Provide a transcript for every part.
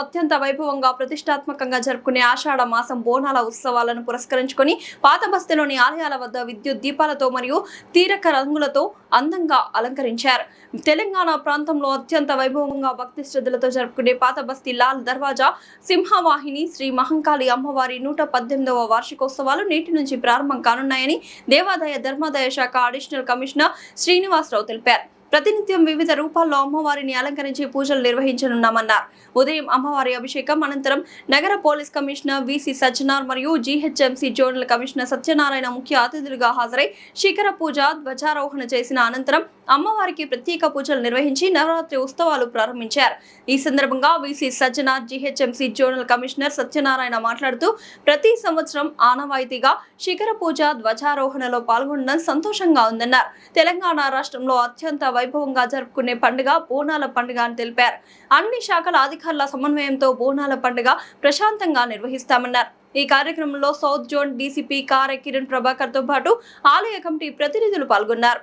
అత్యంత వైభవంగా ప్రతిష్టాత్మకంగా జరుపుకునే ఆషాఢ మాసం బోనాల ఉత్సవాలను పురస్కరించుకొని పాతబస్తీలోని ఆలయాల వద్ద విద్యుత్ దీపాలతో మరియు తీరక రంగులతో అందంగా అలంకరించారు. తెలంగాణ ప్రాంతంలో అత్యంత వైభవంగా భక్తి శ్రద్ధలతో జరుపుకునే పాతబస్తీ లాల్ దర్వాజా సింహవాహిని శ్రీ మహంకాళి అమ్మవారి 118వ వార్షికోత్సవాలు నేటి నుంచి ప్రారంభం కానున్నాయని దేవాదాయ ధర్మాదాయ శాఖ అడిషనల్ కమిషనర్ శ్రీనివాసరావు తెలిపారు. ప్రతినిత్యం వివిధ రూపాల్లో అమ్మవారిని అలంకరించి పూజలు నిర్వహించనున్నామన్నారు. ఉదయం అమ్మవారి అభిషేకం అనంతరం నగర పోలీస్ కమిషనర్ విసి సజ్జనార్ మరియు జీహెచ్ఎంసీ జోనల్ కమిషనర్ సత్యనారాయణ ముఖ్య అతిథులుగా హాజరై శిఖర పూజ ధ్వజారోహణ చేసిన అనంతరం అమ్మవారికి ప్రత్యేక పూజలు నిర్వహించి నవరాత్రి ఉత్సవాలు ప్రారంభించారు. ఈ సందర్భంగా VC Sajjanar GHMC zonal commissioner Satyanarayana మాట్లాడుతూ ప్రతి సంవత్సరం ఆనవాయితీగా శిఖర పూజ ధ్వజారోహణలో పాల్గొనడం సంతోషంగా ఉందన్నారు. తెలంగాణ రాష్ట్రంలో అత్యంత వైభవంగా జరుపుకునే పండుగ బోనాల పండుగ అని తెలిపారు. అన్ని శాఖల అధికారుల సమన్వయంతో బోనాల పండుగ ప్రశాంతంగా నిర్వహిస్తామన్నారు. ఈ కార్యక్రమంలో సౌత్ జోన్ డీసీపీ కారే కిరణ్ ప్రభాకర్ తో పాటు ఆలయ కమిటీ ప్రతినిధులు పాల్గొన్నారు.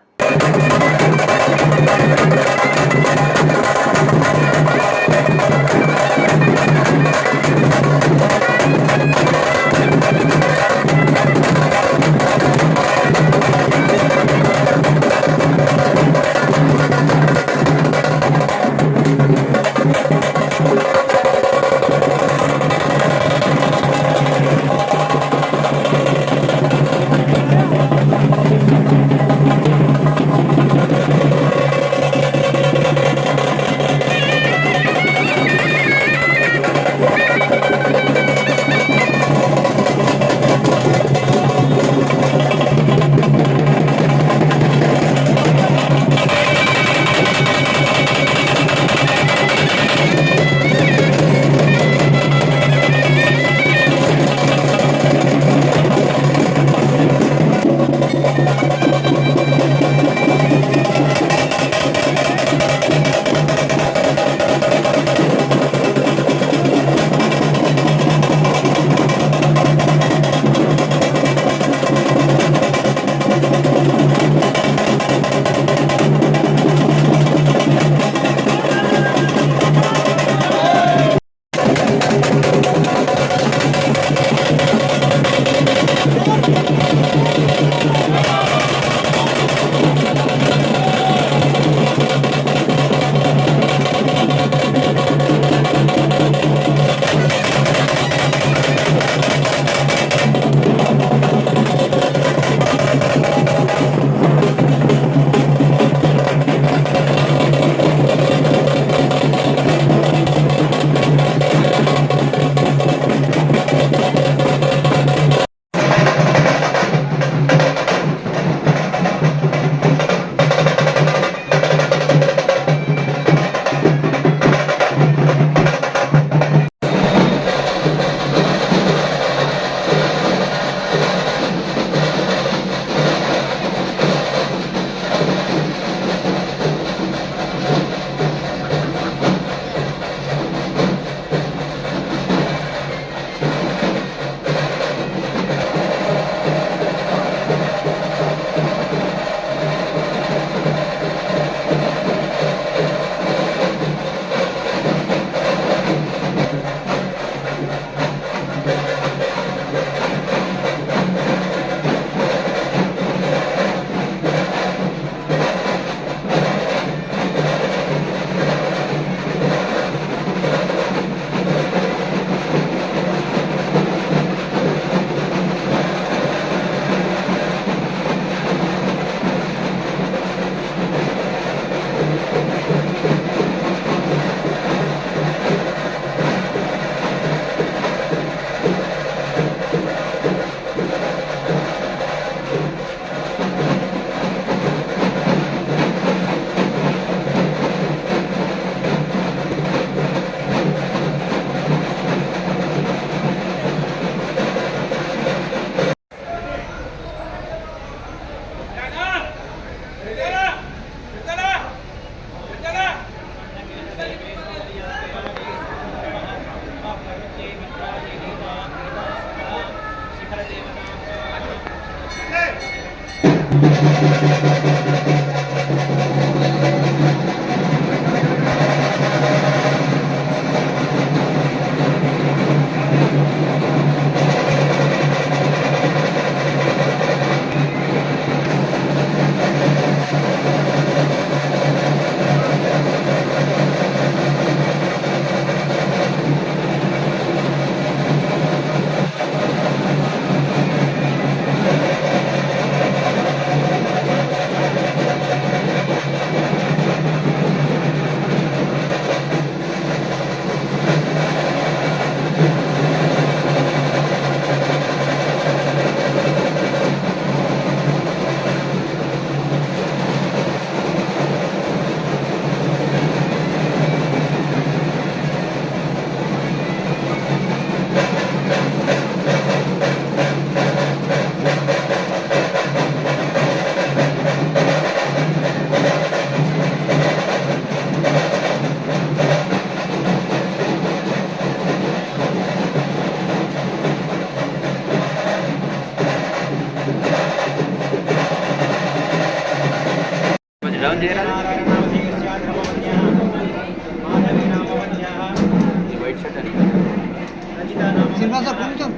శ్రీనివాస్ సార్ కొంచెం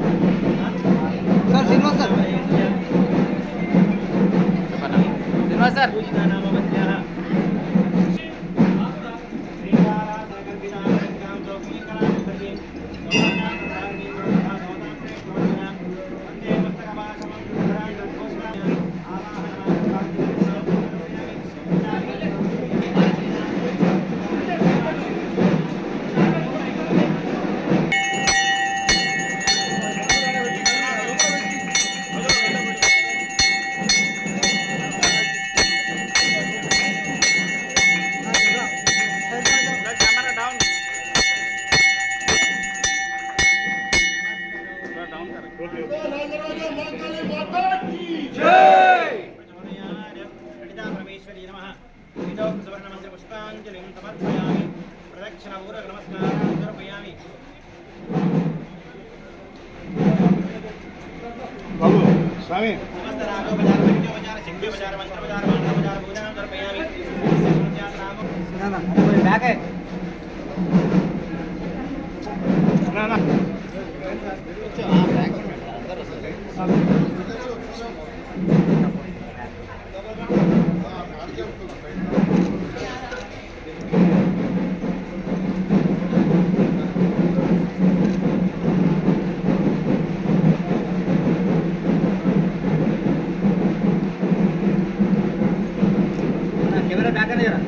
sir Srinivas sir Srinivas sir స్వామి బ్యాక్ కెమెరా బ్యాక్ అనే జరా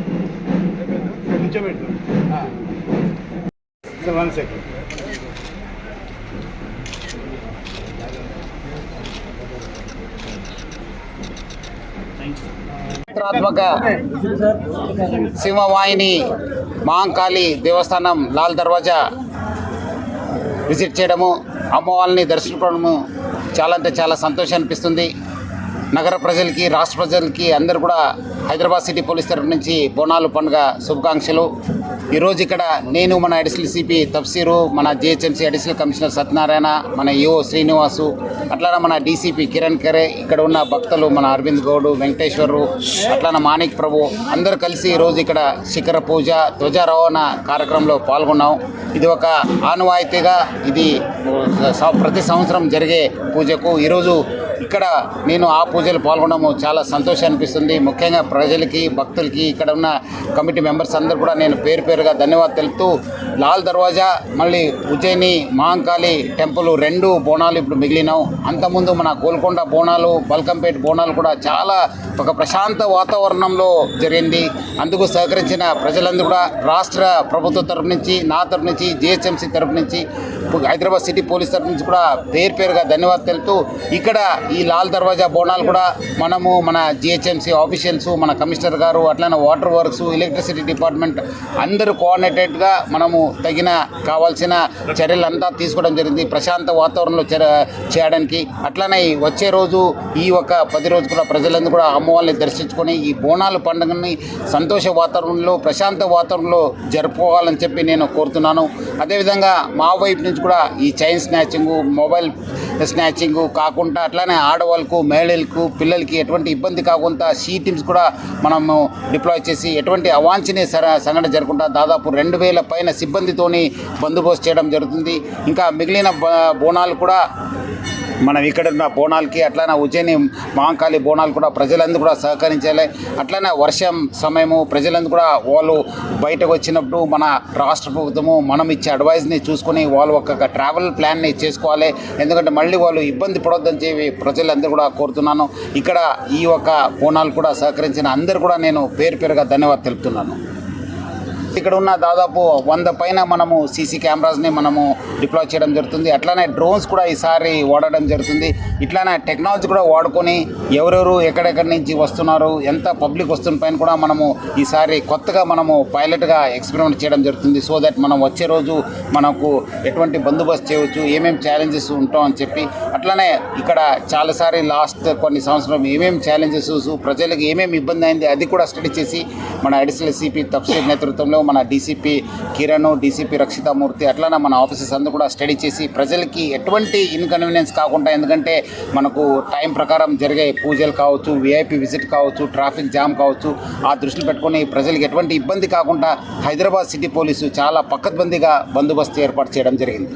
నిల్చోబెట్టు 1 సెకండ్. చారిత్రాత్మక సింహవాహిని మహంకాళి దేవస్థానం లాల్ దర్వాజా విజిట్ చేయడము, అమ్మవారిని దర్శించుకోవడము చాలా అంటే చాలా సంతోషం అనిపిస్తుంది. నగర ప్రజలకి, రాష్ట్ర ప్రజలకి అందరూ కూడా హైదరాబాద్ సిటీ పోలీస్ తరఫు నుంచి బోనాలు పండుగ శుభాకాంక్షలు. ఈరోజు ఇక్కడ నేను, మన అడిషనల్ సిపి తఫ్సీరు, మన జిహెచ్ఎంసీ అడిషనల్ కమిషనర్ సత్యనారాయణ, మన ఈఓ శ్రీనివాసు, అట్లానే మన డీసీపీ కిరణ్ ఖరే, ఇక్కడ ఉన్న భక్తులు మన అరవింద్ గౌడ్, వెంకటేశ్వరు, అట్లానే మాణిక్ ప్రభు అందరూ కలిసి ఈరోజు ఇక్కడ శిఖర పూజ, ధ్వజారోహణ కార్యక్రమంలో పాల్గొన్నాం. ఇది ఒక ఆనవాయితీగా ఇది ప్రతి సంవత్సరం జరిగే పూజకు ఈరోజు ఇక్కడ నేను ఆ పూజలు పాల్గొనడం చాలా సంతోషం అనిపిస్తుంది. ముఖ్యంగా ప్రజలకి, భక్తులకి, ఇక్కడ ఉన్న కమిటీ మెంబర్స్ అందరూ కూడా నేను పేరు పేరుగా ధన్యవాదాలు తెలుపుతూ, లాల్ దర్వాజా మళ్ళీ ఉజ్జయిని మహంకాళి టెంపుల్ 2 బోనాలు ఇప్పుడు మిగిలినాం. అంతకుముందు మన గోల్కొండ బోనాలు, బల్కంపేట బోనాలు కూడా చాలా ఒక ప్రశాంత వాతావరణంలో జరిగింది. అందుకు సహకరించిన ప్రజలందరూ కూడా రాష్ట్ర ప్రభుత్వ తరఫు నుంచి, నా తరఫు నుంచి, జిహెచ్ఎంసీ తరఫు నుంచి, హైదరాబాద్ సిటీ పోలీస్ తరఫు నుంచి కూడా పేరు పేరుగా ధన్యవాదాలు తెలుపుతూ, ఇక్కడ ఈ లాల్ దర్వాజా బోనాలు కూడా మనము మన జిహెచ్ఎంసీ ఆఫీషియల్స్, మన కమిషనర్ గారు, అట్లనే వాటర్ వర్క్స్, ఎలక్ట్రిసిటీ డిపార్ట్మెంట్ అందరూ కోఆర్డినేటెడ్గా మనము తగిన కావాల్సిన చర్యలంతా తీసుకోవడం జరిగింది ప్రశాంత వాతావరణంలో చేయడానికి. అట్లనే వచ్చే రోజు ఈ ఒక 10 రోజు కూడా ప్రజలందరూ కూడా అమ్మవారిని దర్శించుకొని ఈ బోనాలు పండుగని సంతోష వాతావరణంలో, ప్రశాంత వాతావరణంలో జరుపుకోవాలని చెప్పి నేను కోరుతున్నాను. అదేవిధంగా మా వైపు నుంచి కూడా ఈ చైన్ స్నాచింగు, మొబైల్ స్నాచింగు కాకుండా అట్లానే ఆడవాళ్ళకు, మహిళలకు, పిల్లలకి ఎటువంటి ఇబ్బంది కాకుండా సీ టీమ్స్ కూడా మనము డిప్లాయ్ చేసి ఎటువంటి అవాంఛనీయ సంఘటన జరగకుండా దాదాపు 2000 పైన సిబ్బందితోని బందోబస్తు చేయడం జరుగుతుంది. ఇంకా మిగిలిన బోనాలు కూడా మనం ఇక్కడ ఉన్న బోనాలకి, అట్లనే ఉజ్జయిని మహంకాళి బోనాలు కూడా ప్రజలందరూ కూడా సహకరించాలి. అట్లనే వర్షం సమయము ప్రజలందరూ కూడా వాళ్ళు బయటకు వచ్చినప్పుడు మన రాష్ట్ర ప్రభుత్వము మనం ఇచ్చే అడ్వైజ్ని చూసుకొని వాళ్ళు ఒక ట్రావెల్ ప్లాన్ని చేసుకోవాలి. ఎందుకంటే మళ్ళీ వాళ్ళు ఇబ్బంది పడొద్దని చెప్పి ప్రజలందరూ కూడా కోరుతున్నాను. ఇక్కడ ఈ ఒక బోనాలు కూడా సహకరించిన అందరూ కూడా నేను పేరు పేరుగా ధన్యవాదాలు తెలుపుతున్నాను. ఇక్కడ ఉన్న దాదాపు 100 పైన మనము సీసీ కెమెరాస్ని మనము డిప్లాయ్ చేయడం జరుగుతుంది. అట్లానే డ్రోన్స్ కూడా ఈసారి వాడడం జరుగుతుంది. ఇట్లానే టెక్నాలజీ కూడా వాడుకొని ఎవరెవరు ఎక్కడెక్కడి నుంచి వస్తున్నారు, ఎంత పబ్లిక్ వస్తున్న పైన కూడా మనము ఈసారి కొత్తగా మనము పైలట్గా ఎక్స్పెరిమెంట్ చేయడం జరుగుతుంది. సో దట్ మనం వచ్చే రోజు మనకు ఎటువంటి బందోబస్తు చేయవచ్చు, ఏమేమి ఛాలెంజెస్ ఉంటాం అని చెప్పి. అట్లనే ఇక్కడ చాలాసారి లాస్ట్ కొన్ని సంవత్సరం ఏమేమి ఛాలెంజెస్, ప్రజలకు ఏమేమి ఇబ్బంది అయింది అది కూడా స్టడీ చేసి మన అడిషనల్ సిపి తఫ్సీర్ నేతృత్వంలో మన డీసీపీ కిరణ్, డీసీపీ రక్షితామూర్తి అట్లనే మన ఆఫీసర్స్ అందరూ కూడా స్టడీ చేసి ప్రజలకి ఎటువంటి ఇన్కన్వీనియన్స్ కాకుండా, ఎందుకంటే మనకు టైం ప్రకారం జరిగే పూజలు కావచ్చు, విఐపి విజిట్ కావచ్చు, ట్రాఫిక్ జామ్ కావచ్చు, ఆ దృష్టిలో పెట్టుకొని ప్రజలకు ఎటువంటి ఇబ్బంది కాకుండా హైదరాబాద్ సిటీ పోలీసు చాలా పకడ్బందీగా బందోబస్తు ఏర్పాటు చేయడం జరిగింది.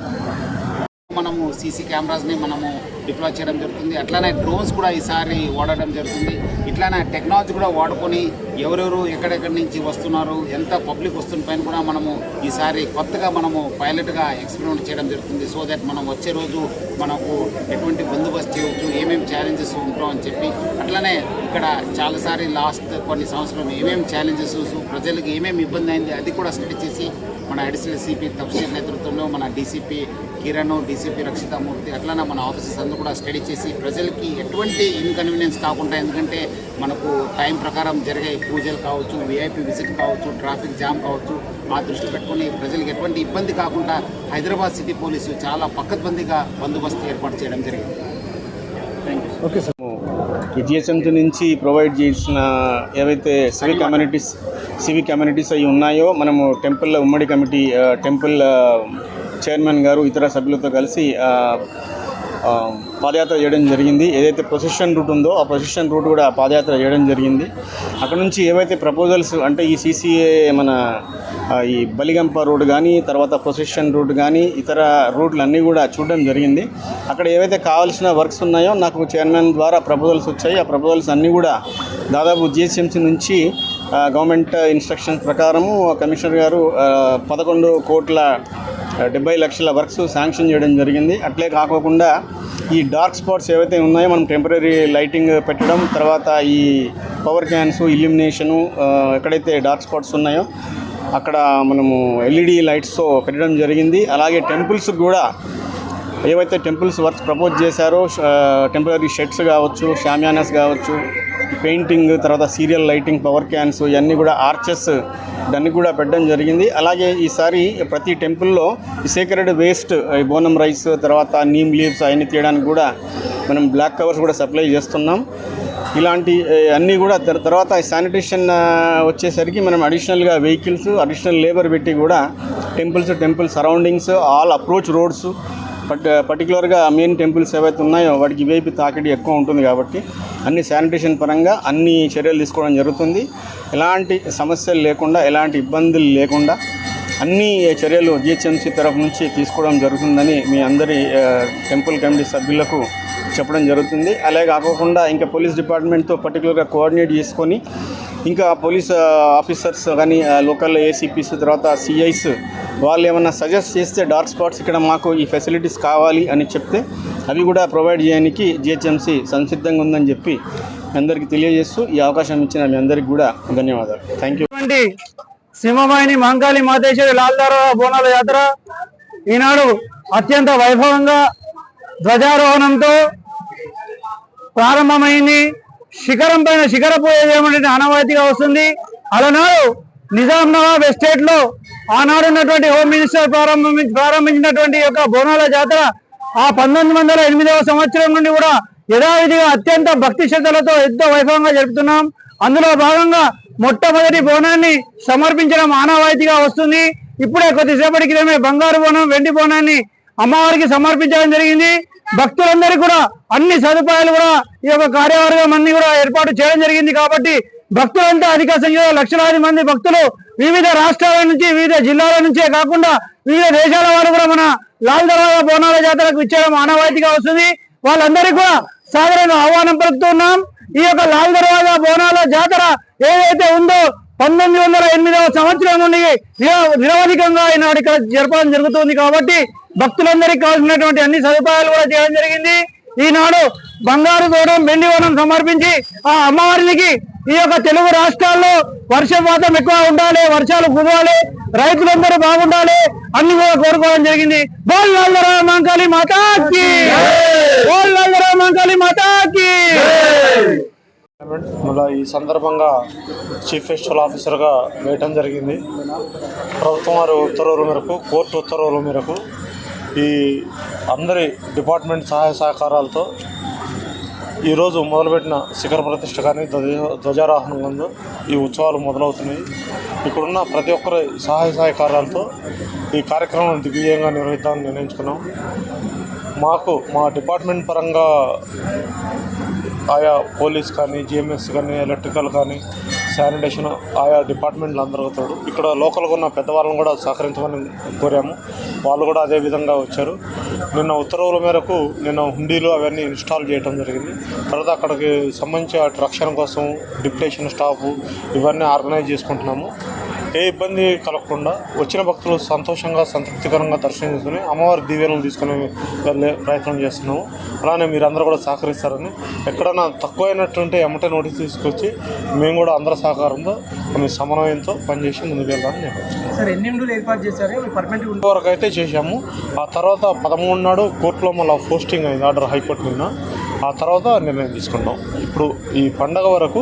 మనము సీసీ కెమెరాస్ని మనము డిప్లాయ్ చేయడం జరుగుతుంది. అట్లానే డ్రోన్స్ కూడా ఈసారి వాడడం జరుగుతుంది. ఇట్లానే టెక్నాలజీ కూడా వాడుకొని ఎవరెవరు ఎక్కడెక్కడి నుంచి వస్తున్నారు, ఎంత పబ్లిక్ వస్తున్న పైన కూడా మనము ఈసారి కొత్తగా మనము పైలట్గా ఎక్స్పెరిమెంట్ చేయడం జరుగుతుంది. సో దట్ మనం వచ్చే రోజు మనకు ఎటువంటి బందోబస్తు చేయవచ్చు, ఏమేమి ఛాలెంజెస్ ఉంటాం అని చెప్పి, అట్లనే ఇక్కడ చాలాసారి లాస్ట్ కొన్ని సంవత్సరాలు ఏమేమి ఛాలెంజెస్, ప్రజలకు ఏమేమి ఇబ్బంది అయింది అది కూడా స్టడీ చేసి మన అడిషనల్ సిపి తఫ్సీర్ నేతృత్వంలో మన డీసీపీ కిరణ్, డీసీపీ రక్షితామూర్తి అట్లనే మన ఆఫీసర్స్ అందరూ కూడా స్టడీ చేసి ప్రజలకి ఎటువంటి ఇన్కన్వీనియన్స్ కాకుండా, ఎందుకంటే మనకు టైం ప్రకారం జరిగే పూజలు కావచ్చు, విఐపి విజిట్ కావచ్చు, ట్రాఫిక్ జామ్ కావచ్చు, ఆ దృష్టి పెట్టుకొని ప్రజలకు ఎటువంటి ఇబ్బంది కాకుండా హైదరాబాద్ సిటీ పోలీసు చాలా పకడ్బందీగా బందోబస్తు ఏర్పాటు చేయడం జరిగింది. Okay sir. ఈ జిహెచ్ఎంసీ నుంచి ప్రొవైడ్ చేసిన ఏవైతే సివిక్ కమ్యూనిటీస్ అవి ఉన్నాయో, మనము టెంపుల్ ఉమ్మడి కమిటీ, టెంపుల్ చైర్మన్ గారు ఇతర సభ్యులతో కలిసి పాదయాత్ర చేయడం జరిగింది. ఏదైతే ప్రొసెషన్ రూట్ ఉందో ఆ ప్రొసెషన్ రూట్ కూడా పాదయాత్ర చేయడం జరిగింది. అక్కడ నుంచి ఏవైతే ప్రపోజల్స్ అంటే ఈ సీసీఏ మన ఈ బలిగంప రోడ్ కానీ, తర్వాత ప్రొసెషన్ రూట్ కానీ, ఇతర రూట్లు అన్నీ కూడా చూడడం జరిగింది. అక్కడ ఏవైతే కావాల్సిన వర్క్స్ ఉన్నాయో నాకు చైర్మన్ ద్వారా ప్రపోజల్స్ వచ్చాయి. ఆ ప్రపోజల్స్ అన్నీ కూడా దాదాపు జిహెచ్ఎంసీ నుంచి గవర్నమెంట్ ఇన్స్ట్రక్షన్స్ ప్రకారము కమిషనర్ గారు 11,70,00,000 వర్క్స్ శాంక్షన్ చేయడం జరిగింది. అట్లే కాకోకుండా ఈ డార్క్ స్పాట్స్ ఏవైతే ఉన్నాయో మనం టెంపరీ లైటింగ్ పెట్టడం, తర్వాత ఈ పవర్ క్యాన్స్, ఇల్యూమినేషను, ఎక్కడైతే డార్క్ స్పాట్స్ ఉన్నాయో అక్కడ మనము ఎల్ఈడి లైట్స్తో పెట్టడం జరిగింది. అలాగే టెంపుల్స్ కూడా ఏవైతే టెంపుల్స్ వర్క్స్ ప్రపోజ్ చేశారో, టెంపరీ షెడ్స్ కావచ్చు, షామియానాస్ కావచ్చు, పెయింటింగ్, తర్వాత సీరియల్ లైటింగ్, పవర్ క్యాన్స్, ఇవన్నీ కూడా ఆర్చెస్ దాన్ని కూడా పెట్టడం జరిగింది. అలాగే ఈసారి ప్రతి టెంపుల్లో ఈ సేక్రెడ్ వేస్ట్, బోనం రైస్, తర్వాత నీమ్ లీవ్స్ అవన్నీ తీయడానికి కూడా మనం బ్లాక్ కవర్స్ కూడా సప్లై చేస్తున్నాం. ఇలాంటి అన్నీ కూడా తర్వాత శానిటేషన్ వచ్చేసరికి మనం అడిషనల్గా వెహికల్స్, అడిషనల్ లేబర్ పెట్టి కూడా temple surroundings, all approach roads, పర్టికులర్గా మెయిన్ టెంపుల్స్ ఏవైతే ఉన్నాయో వాటికి వేపి తాకిడి ఎక్కువ ఉంటుంది కాబట్టి అన్ని శానిటేషన్ పరంగా అన్ని చర్యలు తీసుకోవడం జరుగుతుంది. ఎలాంటి సమస్యలు లేకుండా, ఎలాంటి ఇబ్బందులు లేకుండా అన్ని చర్యలు జిహెచ్ఎంసీ తరఫు నుంచి తీసుకోవడం జరుగుతుందని మీ అందరి టెంపుల్ కమిటీ సభ్యులకు చెప్పడం జరుగుతుంది. అలాగే కాకుండా ఇంకా పోలీస్ డిపార్ట్మెంట్తో పర్టికులర్గా కోఆర్డినేట్ చేసుకొని ఇంకా పోలీస్ ఆఫీసర్స్ కానీ, లోకల్ ఏసీపీస్, తర్వాత సిఐస్ వాళ్ళు ఏమన్నా సజెస్ట్ చేస్తే డార్క్ స్పాట్స్ ఇక్కడ మాకు ఈ ఫెసిలిటీస్ కావాలి అని చెప్తే అవి కూడా ప్రొవైడ్ చేయడానికి జిహెచ్ఎంసీ సంసిద్ధంగా ఉందని చెప్పి అందరికీ తెలియజేస్తూ ఈ అవకాశం ఇచ్చిన మీ అందరికీ కూడా ధన్యవాదాలు. Thank you. సింహవాహిని మహంకాళి మాతేశ్వరి లాల్దార బోనాల యాత్ర ఈనాడు అత్యంత వైభవంగా ధ్వజారోహణంతో ప్రారంభమైంది. శిఖరం పైన శిఖర పూజ చేయమని ఆనవాయితీగా వస్తుంది. అలనాడు నిజాం నవాబ్ ఎస్టేట్ లో ఆనాడు ఉన్నటువంటి హోమ్ మినిస్టర్ ప్రారంభించినటువంటి యొక్క బోనాల జాతర ఆ 1908వ సంవత్సరం నుండి కూడా యథావిధిగా అత్యంత భక్తి శ్రద్ధలతో ఎంతో వైభవంగా జరుపుతున్నాం. అందులో భాగంగా మొట్టమొదటి బోనాన్ని సమర్పించడం ఆనవాయితీగా వస్తుంది. ఇప్పుడే కొద్దిసేపటి క్రితమే బంగారు బోనం, వెండి బోనాన్ని అమ్మవారికి సమర్పించడం జరిగింది. భక్తులందరికీ కూడా అన్ని సదుపాయాలు కూడా ఈ యొక్క కార్యవర్గం అన్ని కూడా ఏర్పాటు చేయడం జరిగింది. కాబట్టి భక్తులంతా అధిక సంఖ్యలో లక్షలాది మంది భక్తులు వివిధ రాష్ట్రాల నుంచి, వివిధ జిల్లాల నుంచే కాకుండా వివిధ దేశాల వారు కూడా మన లాల్ దర్వాజా బోనాల జాతరకు ఇచ్చేయడం ఆనవాయితీగా వస్తుంది. వాళ్ళందరికీ కూడా సాధారణ ఆహ్వానం పలుకుతున్నాం. ఈ యొక్క లాల్ దర్వాజా బోనాల జాతర ఏదైతే ఉందో 1908వ సంవత్సరం నుండి నిరవధికంగా ఈనాడు ఇక్కడ జరపడం జరుగుతుంది. కాబట్టి భక్తులందరికీ కావాల్సినటువంటి అన్ని సదుపాయాలు కూడా చేయడం జరిగింది. ఈనాడు బంగారు తోడం, వెండి వనం సమర్పించి ఆ అమ్మవారికి ఈ యొక్క తెలుగు రాష్ట్రాల్లో వర్షపాతం ఎక్కువ ఉండాలి, వర్షాలు కురవాలి, రైతులందరూ బాగుండాలి అన్ని కూడా కోరుకోవడం జరిగింది. బోల్ లాల్ దర్వాజా మహంకాళి మాతాకి, బోల్ లాల్ దర్వాజా మహంకాళి మాతాకి. మళ్ళీ ఈ సందర్భంగా చీఫ్ ఫెస్టివల్ ఆఫీసర్గా వేయటం జరిగింది. ప్రభుత్వం వారి ఉత్తర్వుల మేరకు, కోర్టు ఉత్తర్వుల మేరకు ఈ అందరి డిపార్ట్మెంట్ సహాయ సహకారాలతో ఈరోజు మొదలుపెట్టిన శిఖర ప్రతిష్ఠ కానీ ధ్వజారోహణం నందు ఈ ఉత్సవాలు మొదలవుతున్నాయి. ఇక్కడున్న ప్రతి ఒక్కరి సహాయ సహకారాలతో ఈ కార్యక్రమం దిగ్విజయంగా నిర్వహిద్దామని నిర్ణయించుకున్నాం. మాకు మా డిపార్ట్మెంట్ పరంగా ఆయా పోలీస్ కానీ, జిఎంఎస్ కానీ, ఎలక్ట్రికల్ కానీ, శానిటేషన్ ఆయా డిపార్ట్మెంట్లు అందరూ అవుతాడు. ఇక్కడ లోకల్గా ఉన్న పెద్దవాళ్ళని కూడా సహకరించమని కోరాము. వాళ్ళు కూడా అదే విధంగా వచ్చారు. నిన్న ఉత్తర్వుల మేరకు నిన్న హుండీలు అవన్నీ ఇన్స్టాల్ చేయడం జరిగింది. తర్వాత అక్కడికి సంబంధించి అటు రక్షణ కోసం డిప్యుటేషన్ స్టాఫ్ ఇవన్నీ ఆర్గనైజ్ చేసుకుంటున్నాము. ఏ ఇబ్బంది కలగకుండా వచ్చిన భక్తులు సంతోషంగా సంతృప్తికరంగా దర్శనం చేసుకుని అమ్మవారి దీవెనలు తీసుకుని వెళ్ళే ప్రయత్నం చేస్తున్నాము. అలానే మీరందరూ కూడా సహకరిస్తారని, ఎక్కడైనా తక్కువైనట్టుంటే ఎమ్మటే నోటీస్ తీసుకొచ్చి మేము కూడా అందరి సహకారంతో కొన్ని సమన్వయంతో పనిచేసి ముందుకు వెళ్ళాలని నేను సార్ ఎన్ని ఉండులు ఏర్పాటు చేశారు పర్మనెంట్ వరకు అయితే చేశాము. ఆ తర్వాత 13 నాడు కోర్టులో మళ్ళీ పోస్టింగ్ అయింది ఆర్డర్ హైకోర్టు నిన్న. ఆ తర్వాత నిర్ణయం తీసుకుంటాం. ఇప్పుడు ఈ పండగ వరకు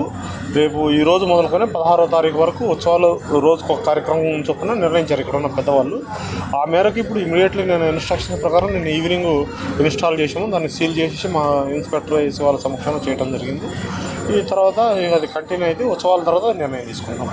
రేపు ఈ రోజు మొదలుకొని 16వ తారీఖు వరకు ఉత్సవాలు రోజుకు ఒక కార్యక్రమం చొప్పున నిర్ణయించారు ఇక్కడ ఉన్న పెద్దవాళ్ళు. ఆ మేరకు ఇప్పుడు ఇమీడియట్లీ నేను ఇన్స్ట్రక్షన్ ప్రకారం నేను ఈవినింగ్ ఇన్స్టాల్ చేసాము. దాన్ని సీల్ చేసి మా ఇన్స్పెక్టర్ వేసి వాళ్ళ సమక్షంలో చేయడం జరిగింది. ఈ తర్వాత అది కంటిన్యూ అయితే ఉత్సవాల తర్వాత నిర్ణయం తీసుకుంటాం.